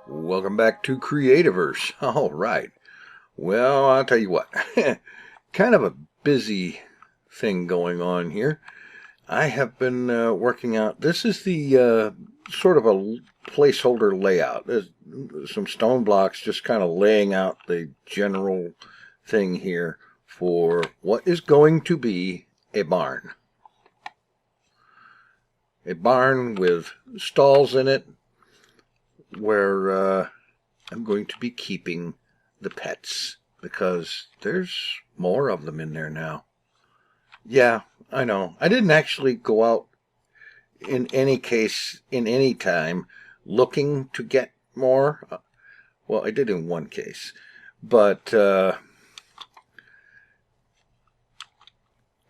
Welcome back to Creativerse. All right. Well, I'll tell you what. Kind of a busy thing going on here. I have been working out. This is the sort of a placeholder layout. There's some stone blocks just kind of laying out the general thing here for what is going to be a barn. A barn with stalls in it where I'm going to be keeping the pets because there's more of them in there now. Yeah, I know. I didn't actually go out in any case, in any time, looking to get more. Well, I did in one case, but I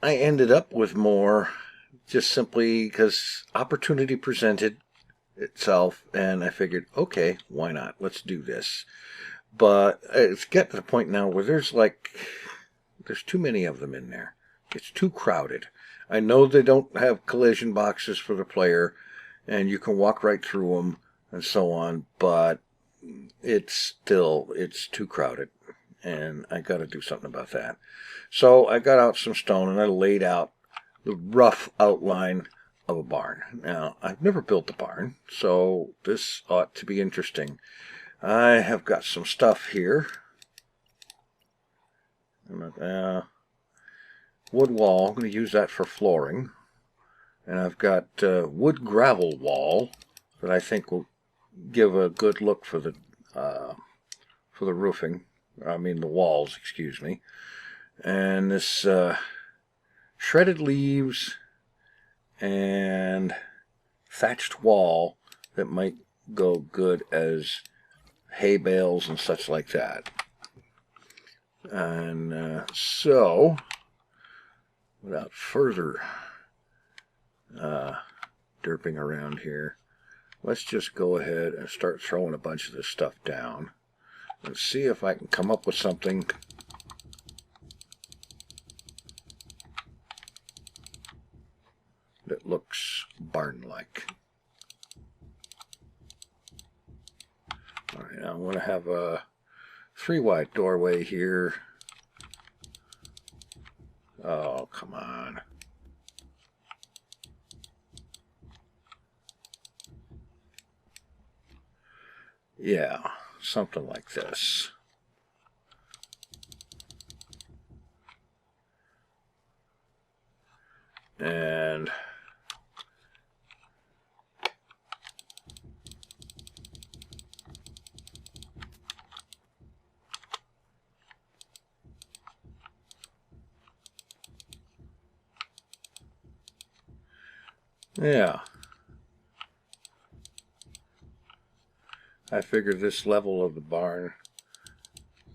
ended up with more just simply because opportunity presented itself, and I figured, okay, why not? Let's do this. But it's getting to the point now where there's too many of them in there. It's too crowded. I know they don't have collision boxes for the player, and you can walk right through them and so on, but it's too crowded, and I got to do something about that. So I got out some stone and I laid out the rough outline of a barn. Now, I've never built a barn, so this ought to be interesting. I have got some stuff here. Wood wall, I'm going to use that for flooring. And I've got wood gravel wall that I think will give a good look for the roofing. I mean the walls, excuse me. And this shredded leaves and thatched wall that might go good as hay bales and such like that. And so, without further derping around here, let's just go ahead and start throwing a bunch of this stuff down and see if I can come up with something that looks barn-like. Alright, I'm going to have a 3-wide doorway here. Oh, come on. Yeah, something like this. And yeah, I figured this level of the barn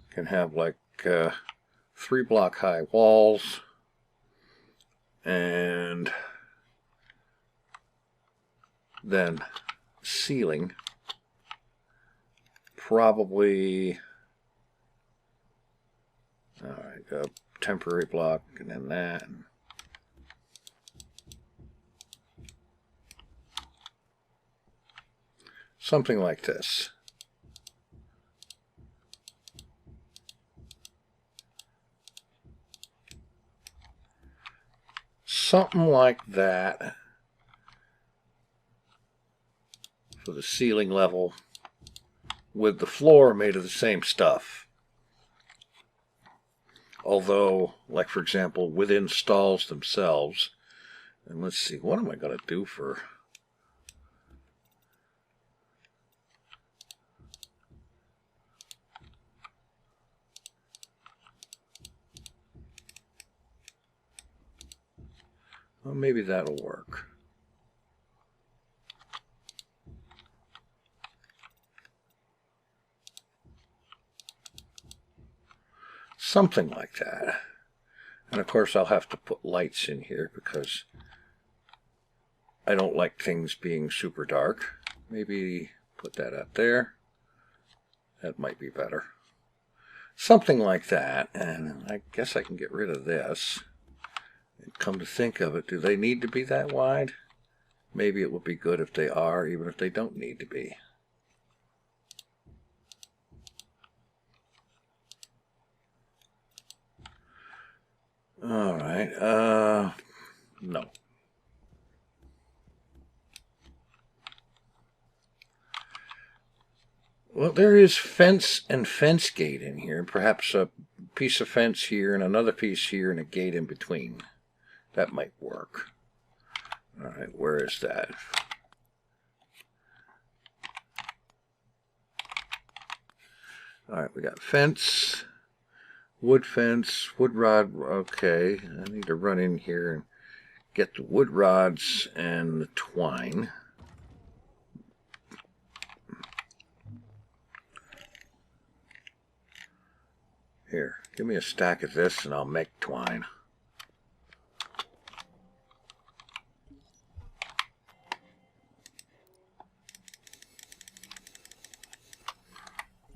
can have like 3-block high walls and then ceiling, probably, alright, a temporary block and then that. Something like this. Something like that for the ceiling level, with the floor made of the same stuff. Although, like for example, within stalls themselves, and let's see, what am I going to do for... Well, maybe that'll work. Something like that. And of course I'll have to put lights in here because I don't like things being super dark. Maybe put that up there. That might be better. Something like that. And I guess I can get rid of this. Come to think of it, do they need to be that wide? Maybe it would be good if they are, even if they don't need to be. All right. No. Well, there is fence and fence gate in here. Perhaps a piece of fence here and another piece here and a gate in between. That might work. All right, where is that? All right, we got fence, wood rod. Okay, I need to run in here and get the wood rods and the twine. Here, give me a stack of this and I'll make twine.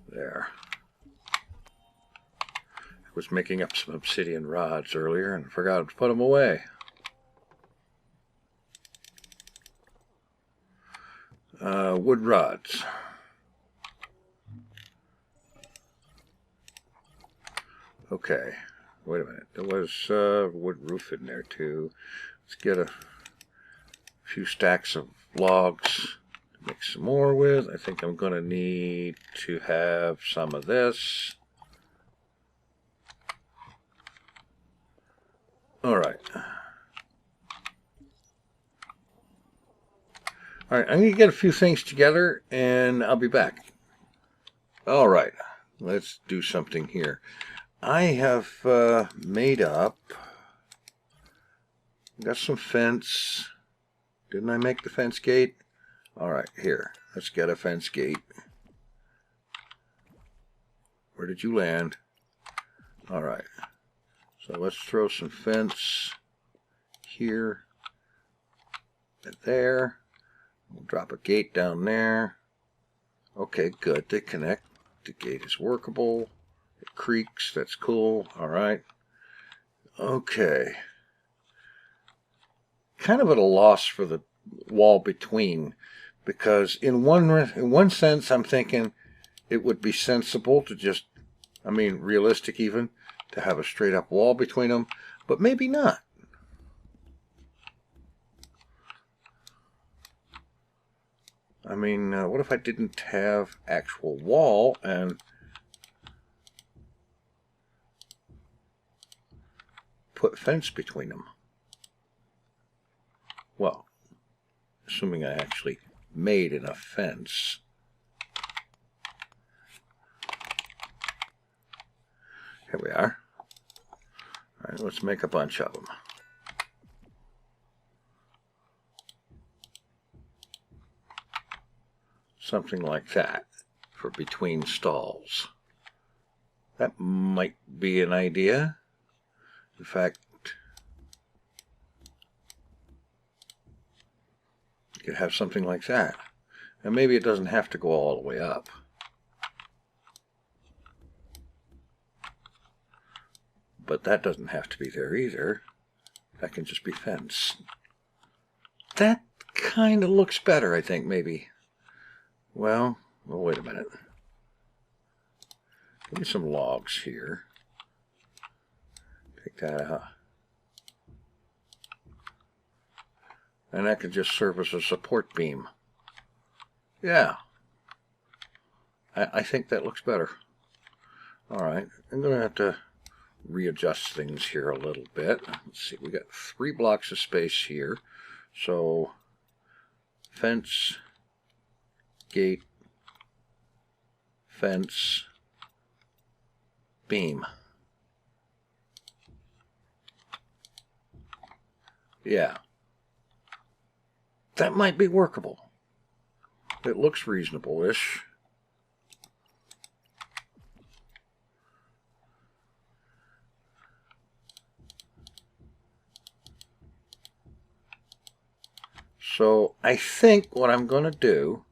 There. I was making up some obsidian rods earlier and forgot to put them away. Wood rods. Okay, wait a minute. There was wood roof in there too. Let's get a few stacks of logs to make some more with. I think I'm going to need to have some of this. All right. All right, I'm going to get a few things together and I'll be back. All right, let's do something here. I have made up, got some fence. Didn't I make the fence gate? All right, here, let's get a fence gate. Where did you land? All right, so let's throw some fence here and there. We'll drop a gate down there. Okay, good, they connect. The gate is workable. It creaks, that's cool. All right. Okay. Kind of at a loss for the wall between, because in one sense I'm thinking it would be sensible to just, realistic even, to have a straight up wall between them, but maybe not. What if I didn't have actual wall and put fence between them? Well, assuming I actually made enough fence. Here we are. All right, let's make a bunch of them. Something like that for between stalls. That might be an idea. In fact, you could have something like that. And maybe it doesn't have to go all the way up. But that doesn't have to be there either. That can just be fence. That kind of looks better, I think, maybe. Well, wait a minute. Give me some logs here. Take that out. And that could just serve as a support beam. Yeah. I think that looks better. All right. I'm going to have to readjust things here a little bit. Let's see. We got 3 blocks of space here. So, fence, gate, fence, beam. Yeah. That might be workable. It looks reasonable-ish. So I think what I'm going to do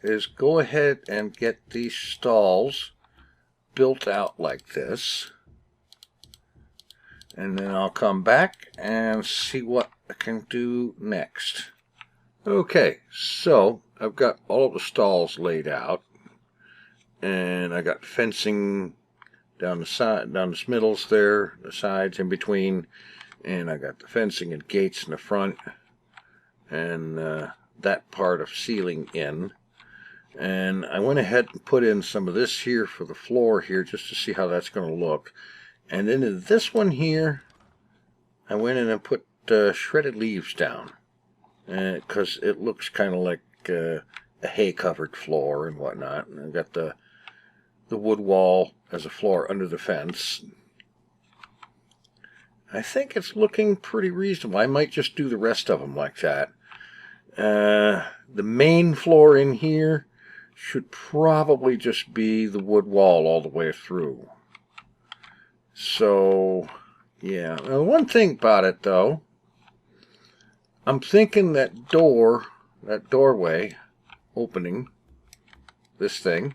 is go ahead and get these stalls built out like this. And then I'll come back and see what I can do next. Okay, so I've got all of the stalls laid out. And I got fencing down the side, down the middles there, the sides in between, and I got the fencing and gates in the front, and that part of ceiling in. And I went ahead and put in some of this here for the floor here just to see how that's going to look. And then in this one here, I went in and put shredded leaves down, because it looks kind of like a hay-covered floor and whatnot. And I've got the wood wall as a floor under the fence. I think it's looking pretty reasonable. I might just do the rest of them like that. The main floor in here should probably just be the wood wall all the way through. So, yeah. Now, one thing about it, though, I'm thinking that doorway opening, this thing,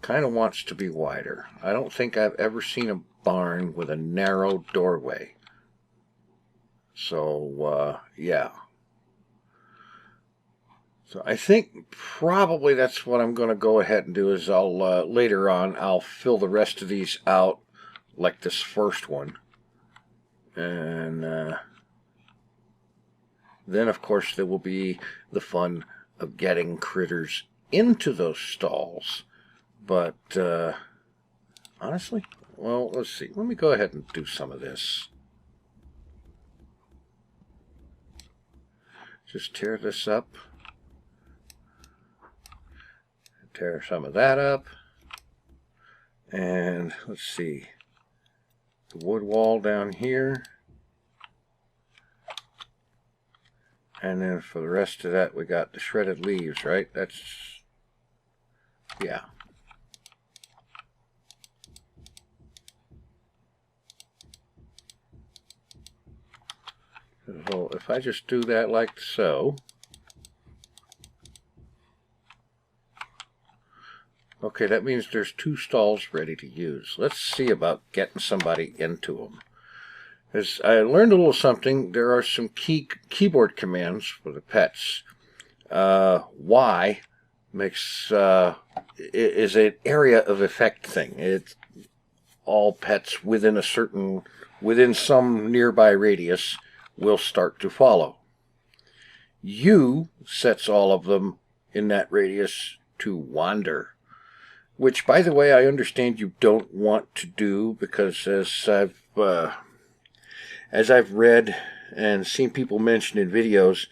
kind of wants to be wider. I don't think I've ever seen a barn with a narrow doorway. So, yeah. So I think probably that's what I'm going to go ahead and do is I'll, later on, I'll fill the rest of these out like this first one. And then, of course, there will be the fun of getting critters into those stalls. But, honestly, well, let's see. Let me go ahead and do some of this. Just tear this up. Tear some of that up. And let's see. The wood wall down here. And then for the rest of that, we got the shredded leaves, right? That's, yeah. So if I just do that like so. Okay, that means there's 2 stalls ready to use. Let's see about getting somebody into them. As I learned a little something, there are some keyboard commands for the pets. Y makes is an area of effect thing. It's all pets within some nearby radius will start to follow. U sets all of them in that radius to wander. Which, by the way, I understand you don't want to do, because as I've read and seen people mention in videos,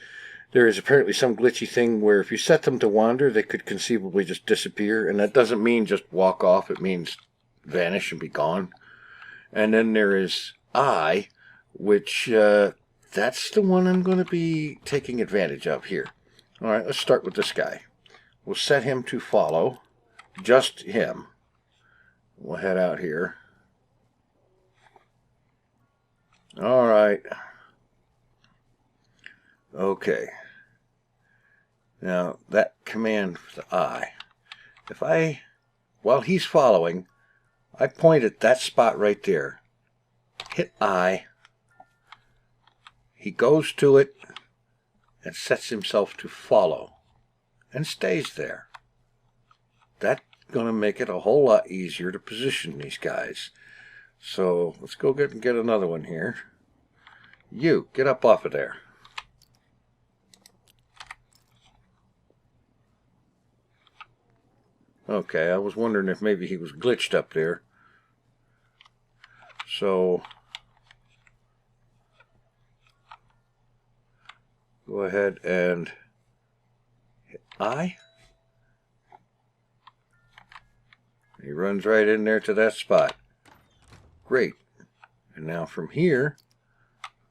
there is apparently some glitchy thing where if you set them to wander, they could conceivably just disappear. And that doesn't mean just walk off. It means vanish and be gone. And then there is I, which that's the one I'm going to be taking advantage of here. All right, let's start with this guy. We'll set him to follow. Just him. We'll head out here. All right. Okay. Now, that command for the I, while he's following, I point at that spot right there. Hit I. He goes to it and sets himself to follow and stays there. That's going to make it a whole lot easier to position these guys. So let's go get another one here. You, get up off of there. Okay, I was wondering if maybe he was glitched up there. So go ahead and hit I. He runs right in there to that spot. Great. And now from here,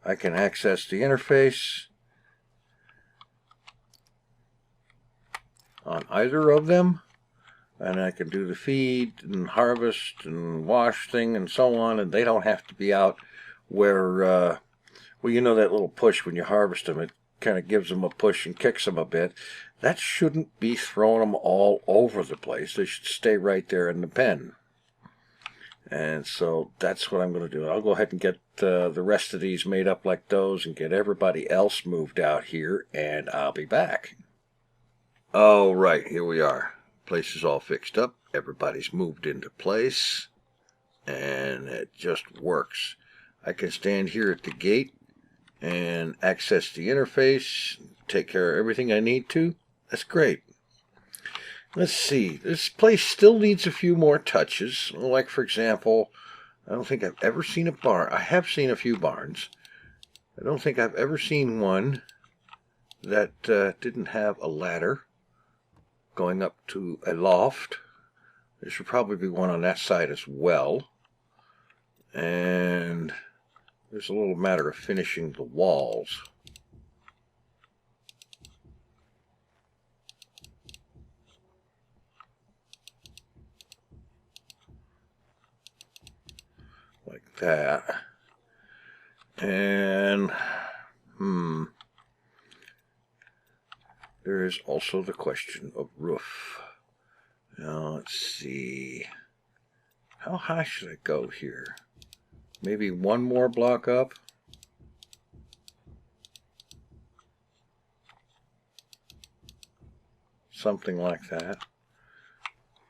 I can access the interface on either of them. And I can do the feed and harvest and wash thing and so on. And they don't have to be out where, well, you know that little push when you harvest them, it kind of gives them a push and kicks them a bit. That shouldn't be throwing them all over the place. They should stay right there in the pen. And so that's what I'm going to do. I'll go ahead and get the rest of these made up like those and get everybody else moved out here, and I'll be back. All right, here we are. Place is all fixed up. Everybody's moved into place. and it just works. I can stand here at the gate and access the interface, take care of everything I need to. That's great. Let's see, this place still needs a few more touches. Like, for example, I don't think I've ever seen a barn. I have seen a few barns. I don't think I've ever seen one that didn't have a ladder going up to a loft. There should probably be one on that side as well. And there's a little matter of finishing the walls. Like that. And, there is also the question of roof. Now, let's see. How high should I go here? Maybe one more block up? Something like that.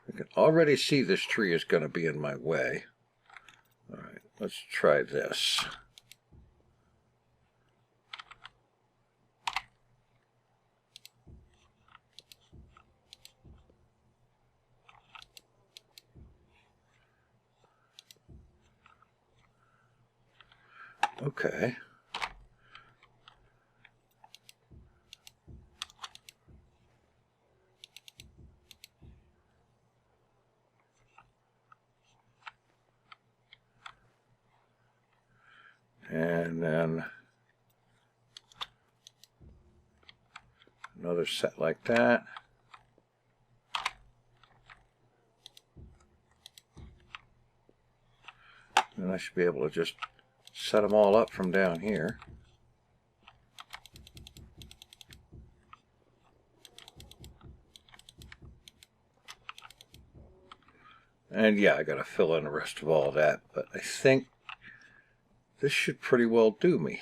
I can already see this tree is going to be in my way. All right, let's try this. Okay. And then another set like that. And I should be able to just set them all up from down here. And yeah, I got to fill in the rest of all that, but I think this should pretty well do me.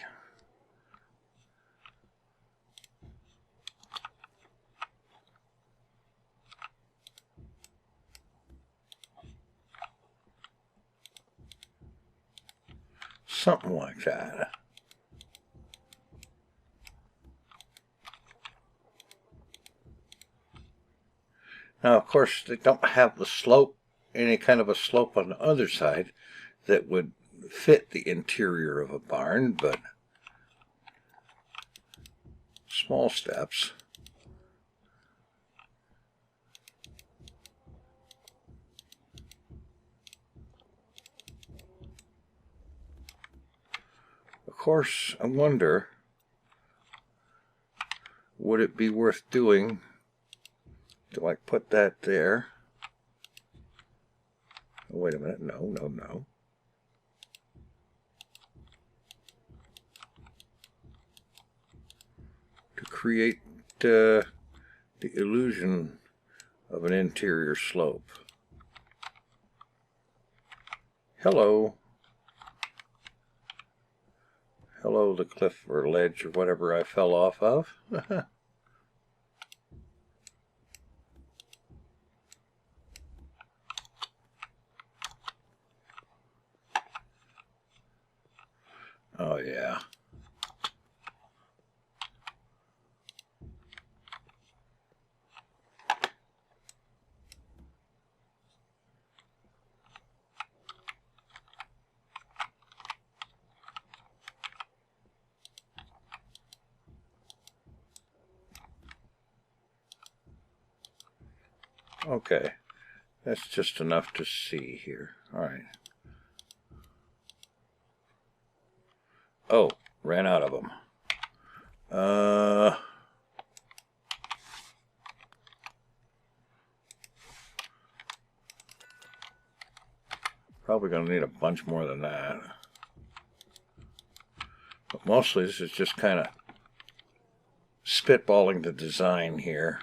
Something like that. Now, of course, they don't have the slope, any kind of a slope on the other side that would fit the interior of a barn, but small steps. Of course, I wonder, would it be worth doing to like put that there? Oh, wait a minute, no. To create the illusion of an interior slope. Hello. Hello, the cliff or ledge or whatever I fell off of. Oh, yeah. Okay, that's just enough to see here. All right. Oh, ran out of them. Probably going to need a bunch more than that. But mostly this is just kind of spitballing the design here.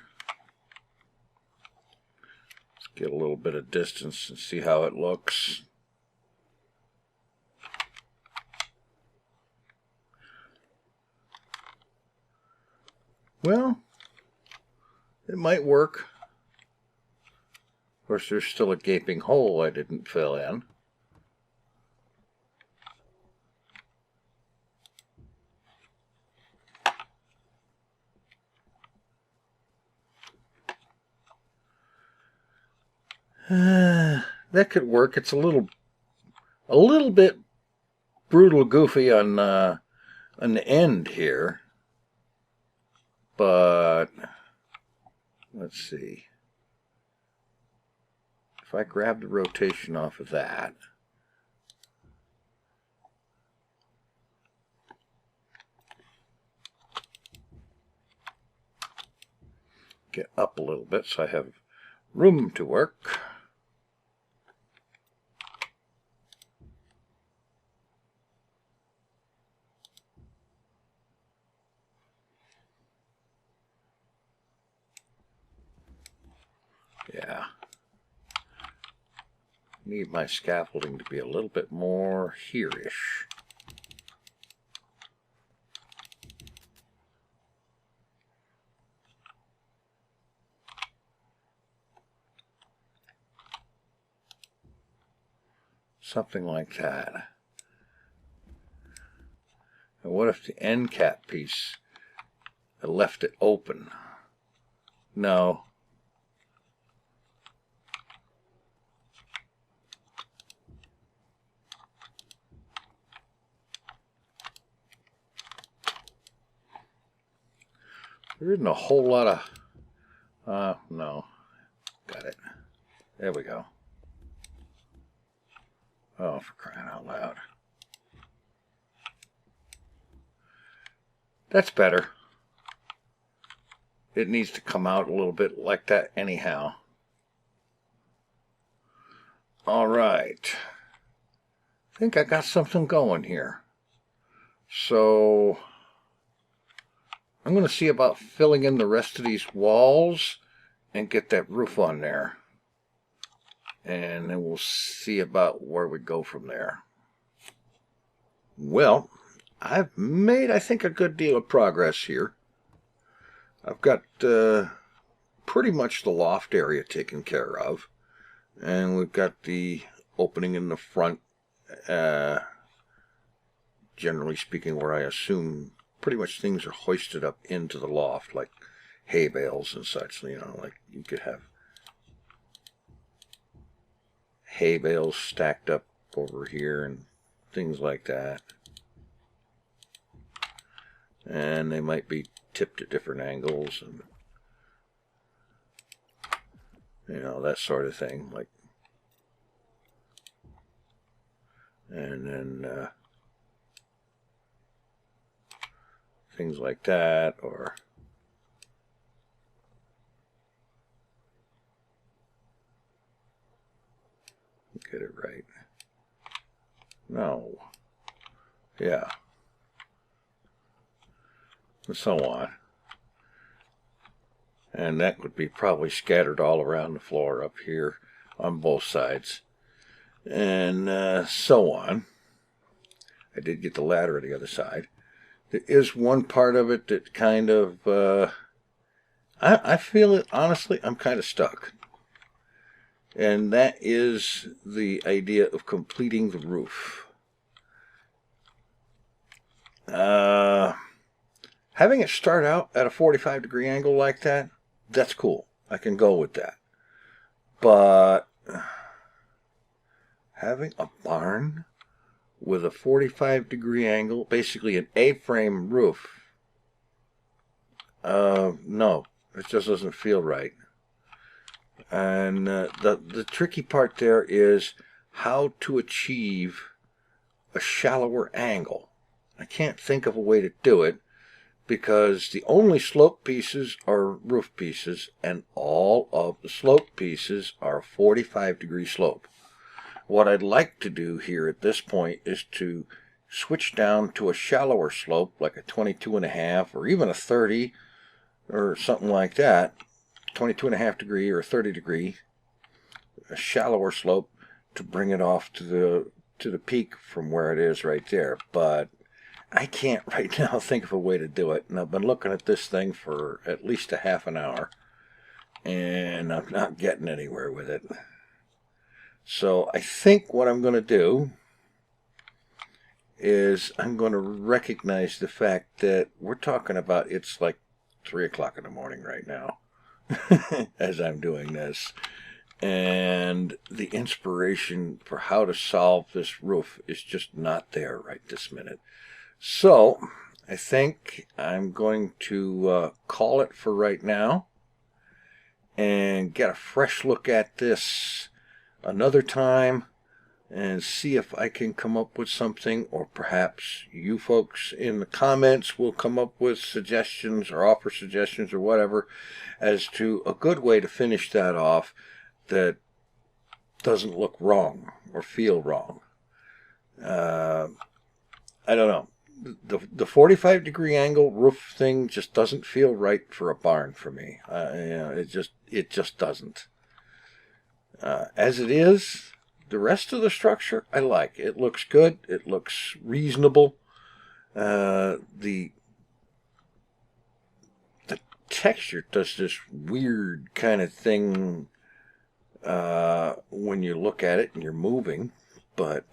Let's get a little bit of distance and see how it looks. Well, it might work. Of course, there's still a gaping hole I didn't fill in. That could work. It's a little bit brutal, goofy on the end here, but let's see. If I grab the rotation off of that, get up a little bit so I have room to work. Yeah. Need my scaffolding to be a little bit more here-ish. Something like that. And what if the end cap piece, I left it open? No. There isn't a whole lot of, no, got it. There we go. Oh, for crying out loud. That's better. It needs to come out a little bit like that anyhow. All right. I think I got something going here. So I'm going to see about filling in the rest of these walls and get that roof on there. And then we'll see about where we go from there. Well, I've made, I think, a good deal of progress here. I've got pretty much the loft area taken care of. And we've got the opening in the front, generally speaking, where I assume pretty much things are hoisted up into the loft, like hay bales and such. You know, like you could have hay bales stacked up over here and things like that. And they might be tipped at different angles and, you know, that sort of thing. Like, and then things like that, or get it right. No. Yeah. And so on. And that would be probably scattered all around the floor up here on both sides. And so on. I did get the ladder on the other side. There is one part of it that kind of, I feel it, honestly, I'm kind of stuck. And that is the idea of completing the roof. Having it start out at a 45-degree angle like that, that's cool. I can go with that. But having a barn with a 45-degree angle, basically an A-frame roof, no, it just doesn't feel right. And the tricky part there is how to achieve a shallower angle. I can't think of a way to do it, because the only slope pieces are roof pieces, and all of the slope pieces are 45-degree slope. What I'd like to do here at this point is to switch down to a shallower slope, like a 22.5 or even a 30 or something like that, 22.5 degree or 30 degree, a shallower slope to bring it off to the peak from where it is right there. But I can't right now think of a way to do it, and I've been looking at this thing for at least a half an hour, and I'm not getting anywhere with it. So I think what I'm going to do is I'm going to recognize the fact that we're talking about, it's like 3 o'clock in the morning right now as I'm doing this. and the inspiration for how to solve this roof is just not there right this minute. So I think I'm going to call it for right now and get a fresh look at this another time and see if I can come up with something, or perhaps you folks in the comments will come up with suggestions or offer suggestions or whatever as to a good way to finish that off that doesn't look wrong or feel wrong. I don't know. The 45-degree angle roof thing just doesn't feel right for a barn for me. It just doesn't. As it is, the rest of the structure I like. It looks good. It looks reasonable. The texture does this weird kind of thing when you look at it and you're moving, but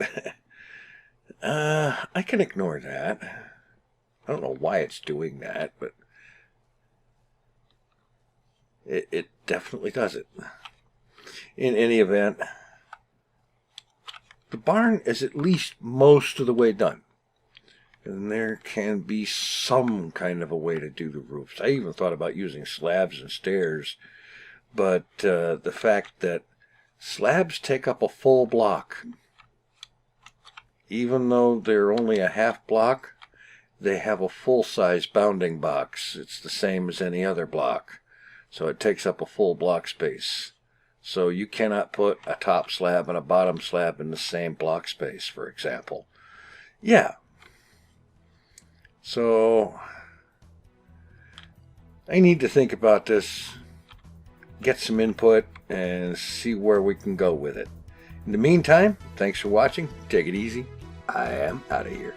I can ignore that. I don't know why it's doing that, but it definitely does it. In any event, the barn is at least most of the way done. And there can be some kind of a way to do the roofs. I even thought about using slabs and stairs, but the fact that slabs take up a full block, even though they're only a half block, they have a full-size bounding box. It's the same as any other block, so it takes up a full block space. So you cannot put a top slab and a bottom slab in the same block space, for example. Yeah. So I need to think about this, get some input, and see where we can go with it. In the meantime, thanks for watching. Take it easy. I am out of here.